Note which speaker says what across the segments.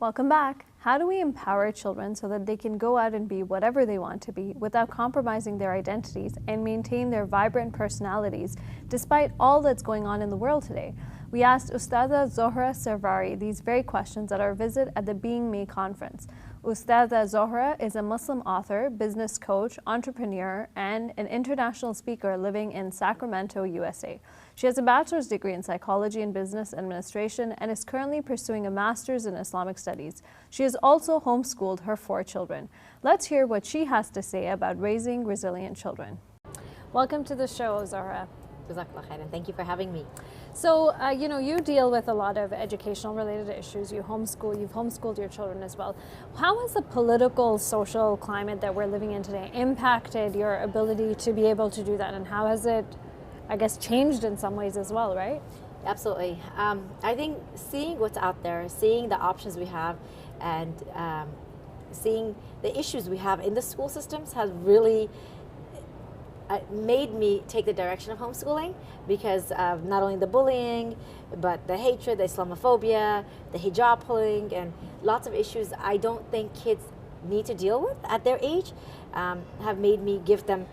Speaker 1: Welcome back. How do we empower children so that they can go out and be whatever they want to be without compromising their identities and maintain their vibrant personalities despite all that's going on in the world today? We asked Ustadha Zohra Servari these very questions at our visit at the Being Me conference. Ustadha Zohra is a Muslim author, business coach, entrepreneur, and an international speaker living in Sacramento, USA. She has a bachelor's degree in psychology and business administration and is currently pursuing a master's in Islamic studies. She has also homeschooled her 4 children. Let's hear what she has to say about raising resilient children. Welcome to the show, Zohra.
Speaker 2: Jazakallah khairan. Thank you for having me.
Speaker 1: So, you deal with a lot of educational related issues. You've homeschooled your children as well. How has the political, social climate that we're living in today impacted your ability to be able to do that? And how has it, I guess, changed in some ways as well, right?
Speaker 2: Absolutely. I think seeing what's out there, seeing the options we have, and seeing the issues we have in the school systems has really made me take the direction of homeschooling, because of not only the bullying, but the hatred, the Islamophobia, the hijab pulling, and lots of issues I don't think kids need to deal with at their age, have made me give them,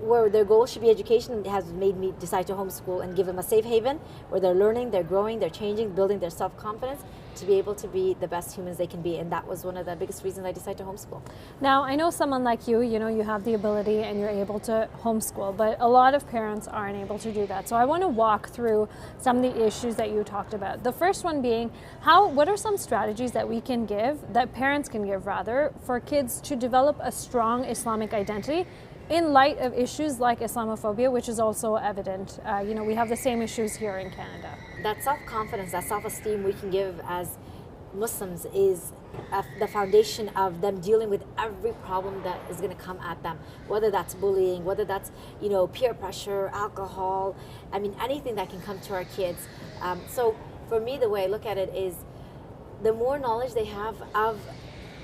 Speaker 2: where their goal should be education, has made me decide to homeschool and give them a safe haven where they're learning, they're growing, they're changing, building their self-confidence to be able to be the best humans they can be. And that was one of the biggest reasons I decided to homeschool.
Speaker 1: Now, I know someone like you, you have the ability and you're able to homeschool, but a lot of parents aren't able to do that. So I want to walk through some of the issues that you talked about. The first one being, what are some strategies that we can give, that parents can give rather, for kids to develop a strong Islamic identity in light of issues like Islamophobia, which is also evident? We have the same issues here in Canada.
Speaker 2: That self-confidence, that self-esteem we can give as Muslims is the foundation of them dealing with every problem that is going to come at them, whether that's bullying, whether that's peer pressure, alcohol, anything that can come to our kids. So for me, the way I look at it is, the more knowledge they have of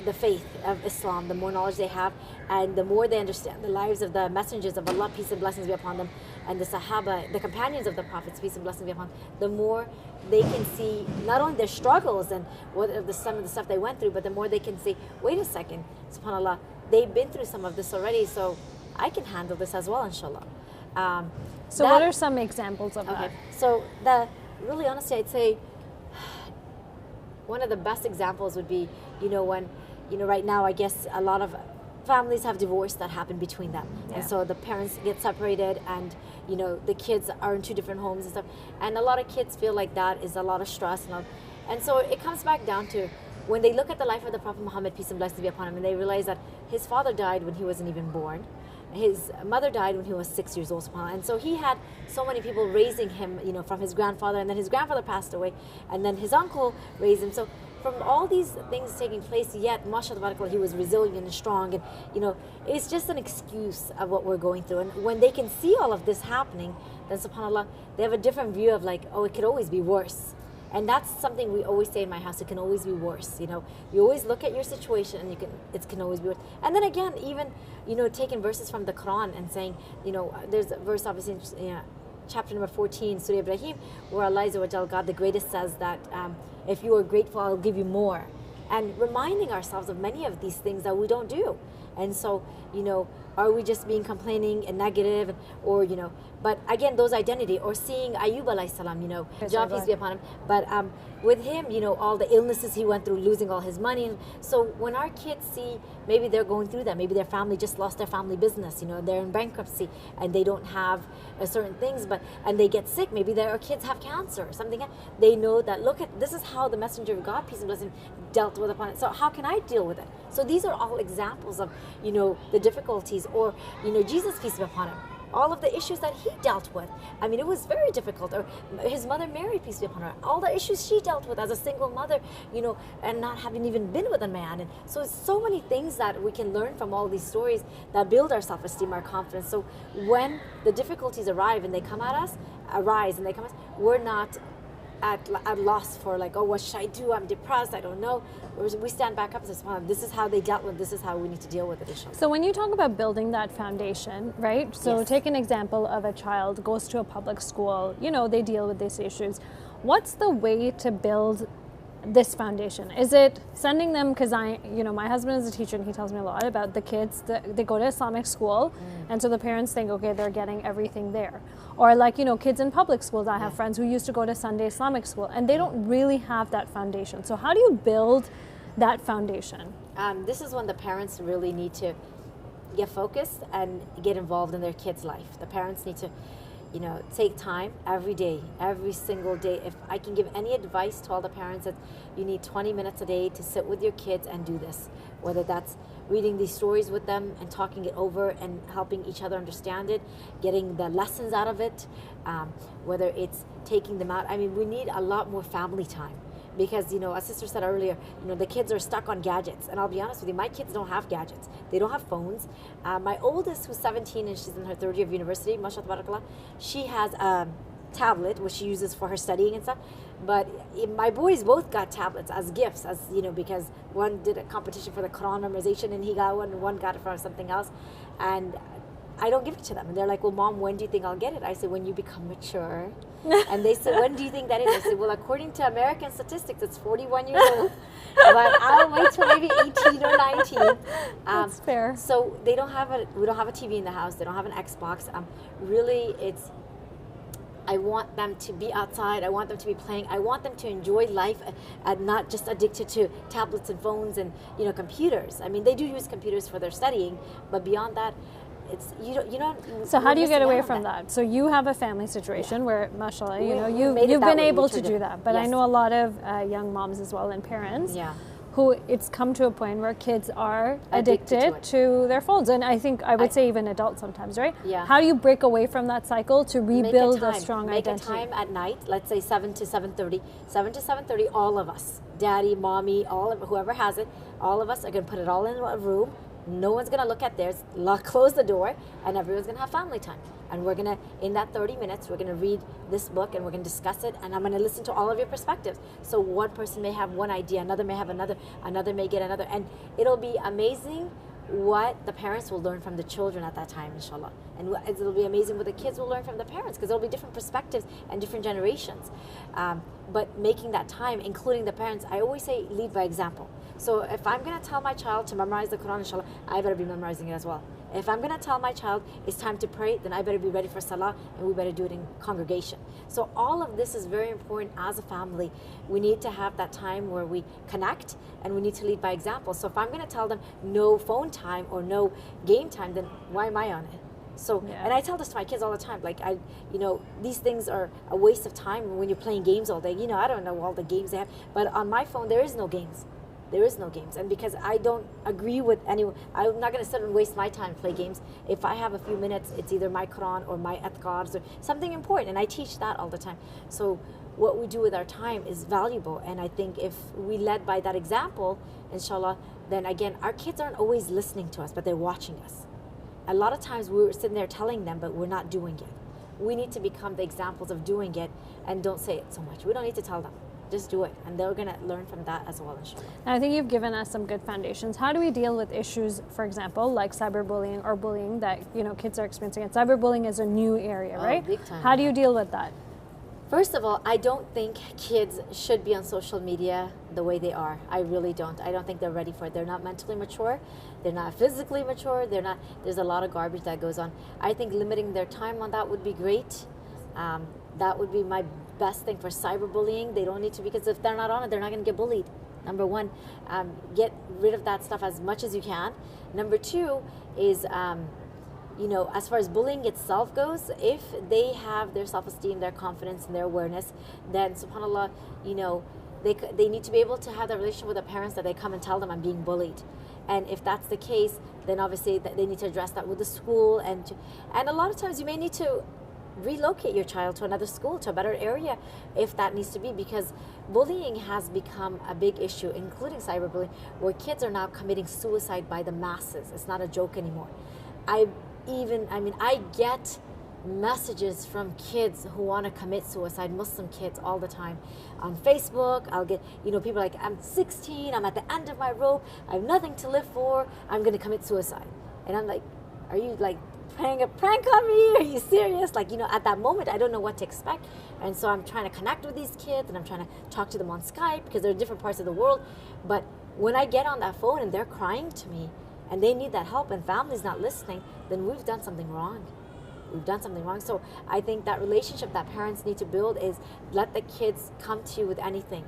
Speaker 2: the faith of Islam, the more knowledge they have, and the more they understand the lives of the messengers of Allah, peace and blessings be upon them, and the Sahaba, the companions of the Prophets, peace and blessings be upon them, the more they can see not only their struggles and some of the stuff they went through, but the more they can see, wait a second, subhanAllah, they've been through some of this already, so I can handle this as well, inshallah.
Speaker 1: What are some examples of that?
Speaker 2: So really honestly, I'd say one of the best examples would be, when right now, I guess a lot of families have divorce that happen between them. Yeah. And so the parents get separated, and, the kids are in 2 different homes and stuff. And a lot of kids feel like that is a lot of stress. And so it comes back down to when they look at the life of the Prophet Muhammad, peace and blessings be upon him, and they realize that his father died when he wasn't even born. His mother died when he was 6 years old, subhanAllah. And so he had so many people raising him, from his grandfather, and then his grandfather passed away, and then his uncle raised him. So from all these things taking place, yet, mashallah, he was resilient and strong, and it's just an excuse of what we're going through. And when they can see all of this happening, then subhanAllah, they have a different view of like, oh, it could always be worse. And that's something we always say in my house, it can always be worse. You always look at your situation, and it can always be worse. And then again, even taking verses from the Quran and saying, there's a verse obviously in chapter number 14, Surah Ibrahim, where Allah Azza wa Jal, God the greatest, says that if you are grateful, I'll give you more. And reminding ourselves of many of these things that we don't do. And so, are we just being complaining and negative, or, but again, those identity, or seeing Ayub alayhi salam, Jah peace be upon him, but with him, all the illnesses he went through, losing all his money. So when our kids see, maybe they're going through that, maybe their family just lost their family business, they're in bankruptcy and they don't have certain things, and they get sick, maybe their kids have cancer or something, they know that, this is how the messenger of God, peace and blessing, dealt with upon it. So how can I deal with it? So these are all examples of, the difficulties, or, Jesus, peace be upon him, all of the issues that he dealt with. It was very difficult. Or his mother Mary, peace be upon her, all the issues she dealt with as a single mother, and not having even been with a man. And so it's so many things that we can learn from all these stories that build our self-esteem, our confidence. So when the difficulties arise and they come at us, we're not at loss for like, oh, what should I do? I'm depressed. I don't know. We stand back up and say, well, this is how they dealt with. This is how we need to deal with it. Inshallah.
Speaker 1: So when you talk about building that foundation, right? So
Speaker 2: Yes.
Speaker 1: Take an example of a child goes to a public school. They deal with these issues. What's the way to build this foundation? Is it sending them, because my husband is a teacher and he tells me a lot about the kids that they go to Islamic school, and so the parents think, okay, they're getting everything there. Or like, kids in public schools. I have friends who used to go to Sunday Islamic school and they don't really have that foundation. So how do you build that foundation?
Speaker 2: This is when the parents really need to get focused and get involved in their kids' life. The parents need to take time every day, every single day. If I can give any advice to all the parents, that you need 20 minutes a day to sit with your kids and do this, whether that's reading these stories with them and talking it over and helping each other understand it, getting the lessons out of it, whether it's taking them out. I mean, we need a lot more family time. Because, as sister said earlier, the kids are stuck on gadgets. And I'll be honest with you, my kids don't have gadgets. They don't have phones. My oldest, who's 17 and she's in her third year of university, mashallah tabarakallah, she has a tablet, which she uses for her studying and stuff. But my boys both got tablets as gifts, because one did a competition for the Quran memorization and he got one, and one got it for something else. And I don't give it to them. And they're like, well, Mom, when do you think I'll get it? I said, when you become mature. And they said, when do you think that is? I said, well, according to American statistics, it's 41 years old. But I'll wait till maybe 18 or 19.
Speaker 1: That's fair.
Speaker 2: So we don't have a TV in the house. They don't have an Xbox. Really, I want them to be outside. I want them to be playing. I want them to enjoy life and not just addicted to tablets and phones and, computers. I mean, they do use computers for their studying, but beyond that,
Speaker 1: So how do you get away from that? So you have a family situation where, mashallah, you've been able to do that. But yes. I know a lot of young moms as well and parents who it's come to a point where kids are addicted to their phones. And I think I would say even adults sometimes, right?
Speaker 2: Yeah.
Speaker 1: How do you break away from that cycle to rebuild a strong identity?
Speaker 2: Make a time at night, let's say 7 to 7:30. 7 to 7:30, all of us, daddy, mommy, whoever has it, all of us are going to put it all in a room. No one's going to look at theirs, close the door, and everyone's going to have family time. And we're going to, in that 30 minutes, we're going to read this book and we're going to discuss it, and I'm going to listen to all of your perspectives. So one person may have one idea, another may have another may get another, and it'll be amazing what the parents will learn from the children at that time, inshallah. And it'll be amazing what the kids will learn from the parents, because there'll be different perspectives and different generations. But making that time, including the parents, I always say lead by example. So if I'm going to tell my child to memorize the Quran, inshallah, I better be memorizing it as well. If I'm going to tell my child it's time to pray, then I better be ready for salah, and we better do it in congregation. So all of this is very important as a family. We need to have that time where we connect, and we need to lead by example. So if I'm going to tell them no phone time or no game time, then why am I on it? So, and I tell this to my kids all the time, like these things are a waste of time when you're playing games all day. I don't know all the games they have, but on my phone there is no games. There is no games. And because I don't agree with anyone, I'm not going to sit and waste my time to play games. If I have a few minutes, it's either my Quran or my adhkars or something important, and I teach that all the time. So what we do with our time is valuable, and I think if we led by that example, inshallah, then again, our kids aren't always listening to us, but they're watching us. A lot of times we're sitting there telling them, but we're not doing it. We need to become the examples of doing it, and don't say it so much. We don't need to tell them. Just do it, and they're going to learn from that as well, inshallah.
Speaker 1: I think you've given us some good foundations. How do we deal with issues, for example, like cyberbullying or bullying that kids are experiencing? And cyberbullying is a new area, right?
Speaker 2: Big time.
Speaker 1: How do you deal with that?
Speaker 2: First of all, I don't think kids should be on social media the way they are. I really don't. I don't think they're ready for it. They're not mentally mature. They're not physically mature. There's a lot of garbage that goes on. I think limiting their time on that would be great. That would be my best thing for cyberbullying. They don't need to, because if they're not on it, they're not going to get bullied. Number one, get rid of that stuff as much as you can. Number two is, as far as bullying itself goes, if they have their self-esteem, their confidence, and their awareness, then subhanAllah, they need to be able to have that relationship with their parents that they come and tell them I'm being bullied. And if that's the case, then obviously they need to address that with the school. And a lot of times you may need to relocate your child to another school, to a better area, if that needs to be, because bullying has become a big issue, including cyberbullying, where kids are now committing suicide by the masses. It's not a joke anymore. I get messages from kids who want to commit suicide, Muslim kids, all the time. On Facebook, I'll get, people like, I'm 16, I'm at the end of my rope, I have nothing to live for, I'm going to commit suicide. And I'm like, are you like playing a prank on me? Are you serious? Like, you know, at that moment, I don't know what to expect. And so I'm trying to connect with these kids and I'm trying to talk to them on Skype because they're in different parts of the world. But when I get on that phone and they're crying to me and they need that help and family's not listening, then we've done something wrong. We've done something wrong. So I think that relationship that parents need to build is let the kids come to you with anything.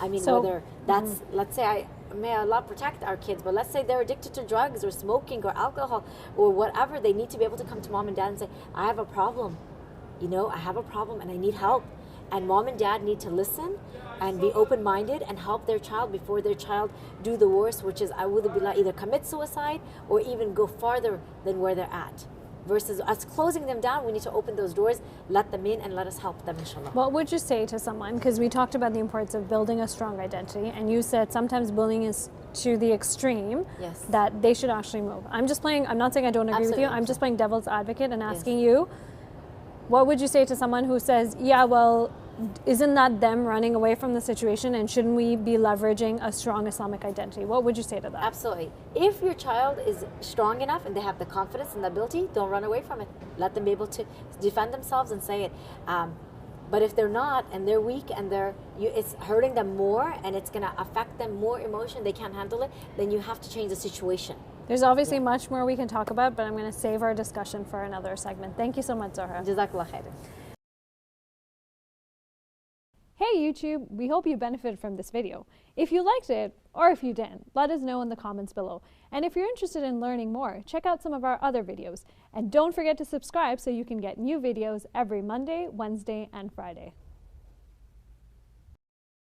Speaker 2: I mean, whether that's, let's say, may Allah protect our kids, but let's say they're addicted to drugs or smoking or alcohol or whatever, they need to be able to come to mom and dad and say, I have a problem. You know, I have a problem and I need help. And mom and dad need to listen and be open-minded and help their child before their child do the worst, which is, either commit suicide or even go farther than where they're at. Versus us closing them down, we need to open those doors, let them in, and let us help them, inshallah.
Speaker 1: What would you say to someone, because we talked about the importance of building a strong identity, and you said sometimes bullying is to the extreme,
Speaker 2: yes,
Speaker 1: that they should actually move. I'm not saying I don't agree with you, I'm just playing devil's advocate and asking you, what would you say to someone who says, yeah, well, isn't that them running away from the situation, and shouldn't we be leveraging a strong Islamic identity? What would you say to that?
Speaker 2: Absolutely. If your child is strong enough and they have the confidence and the ability, don't run away from it. Let them be able to defend themselves and say it. But if they're not and they're weak and it's hurting them more and it's going to affect them more emotion, they can't handle it, then you have to change the situation.
Speaker 1: There's obviously much more we can talk about, but I'm going to save our discussion for another segment. Thank you so much, Zohra.
Speaker 2: Jazakallah khairan.
Speaker 1: Hey YouTube, we hope you benefited from this video. If you liked it, or if you didn't, let us know in the comments below. And if you're interested in learning more, check out some of our other videos. And don't forget to subscribe so you can get new videos every Monday, Wednesday, and Friday.